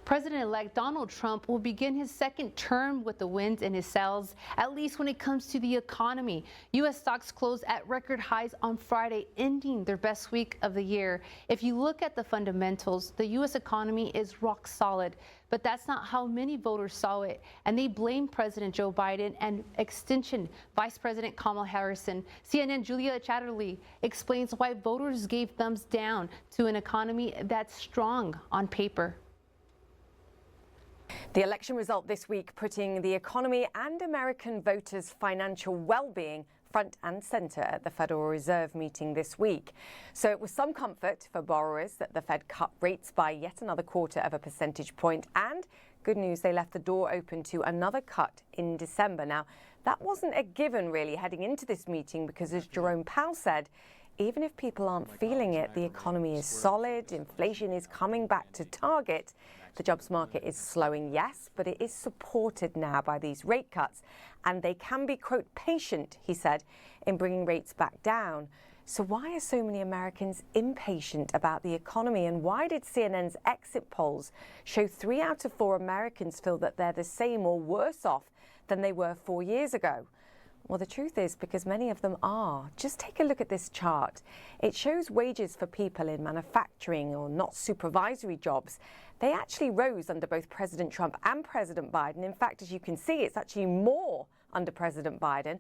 President-elect Donald Trump will begin his second term with the wind in his sails, at least when it comes to the economy. U.S. stocks closed at record highs on Friday, ending their best week of the year. If you look at the fundamentals, the U.S. economy is rock solid. But that's not how many voters saw it, and they blame President Joe Biden and extension Vice President Kamala Harris. CNN Julia Chatterley explains why voters gave thumbs down to an economy that's strong on paper. The election result this week putting the economy and American voters' financial well-being front and center at the Federal Reserve meeting this week. So it was some comfort for borrowers that the Fed cut rates by yet another quarter of a percentage point, and good news, they left the door open to another cut in December. Now, that wasn't a given really heading into this meeting because, as Jerome Powell said, even if people aren't feeling it, the economy is solid, inflation is coming back to target. The jobs market is slowing, yes, but it is supported now by these rate cuts, and they can be, quote, patient, he said, in bringing rates back down. So why are so many Americans impatient about the economy, and why did CNN's exit polls show 3 out of 4 Americans feel that they're the same or worse off than they were 4 years ago? Well, the truth is because many of them are. Just take a look at this chart. It shows wages for people in manufacturing or not supervisory jobs. They actually rose under both President Trump and President Biden. In fact, as you can see, it's actually more under President Biden.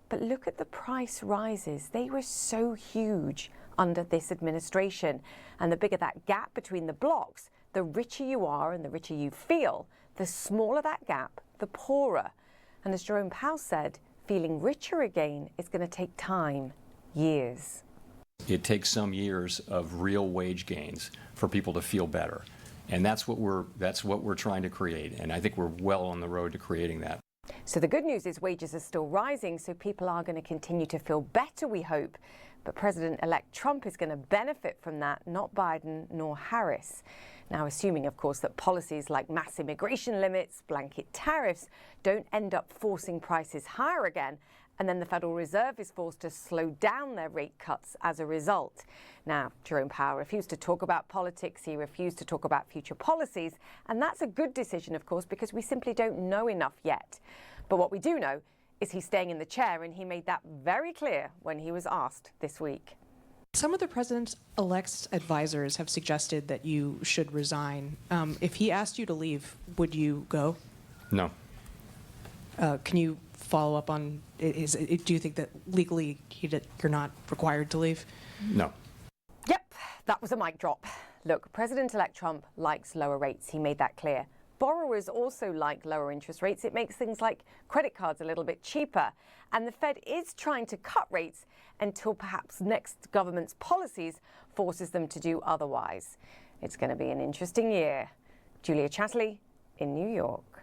But look at the price rises. They were so huge under this administration. And the bigger that gap between the blocks, the richer you are and the richer you feel. The smaller that gap, the poorer. And as Jerome Powell said, feeling richer again is going to take time, years. It takes some years of real wage gains for people to feel better. And that's what we're trying to create. And I think we're well on the road to creating that. So the good news is wages are still rising, so people are going to continue to feel better, we hope. But President-elect Trump is going to benefit from that, not Biden nor Harris. Now, assuming, of course, that policies like mass immigration limits, blanket tariffs don't end up forcing prices higher again, and then the Federal Reserve is forced to slow down their rate cuts as a result. Now, Jerome Powell refused to talk about politics. He refused to talk about future policies. And that's a good decision, of course, because we simply don't know enough yet. But what we do know is he's staying in the chair, and he made that very clear when he was asked this week. Some of the president-elect's advisors have suggested that you should resign. If he asked you to leave, would you go? No. Can you follow up on, do you think that legally you're not required to leave? No. Yep, that was a mic drop. Look, President-elect Trump likes lower rates. He made that clear. Borrowers also like lower interest rates. It makes things like credit cards a little bit cheaper. And the Fed is trying to cut rates until perhaps next government's policies forces them to do otherwise. It's going to be an interesting year. Julia Chatterley in New York.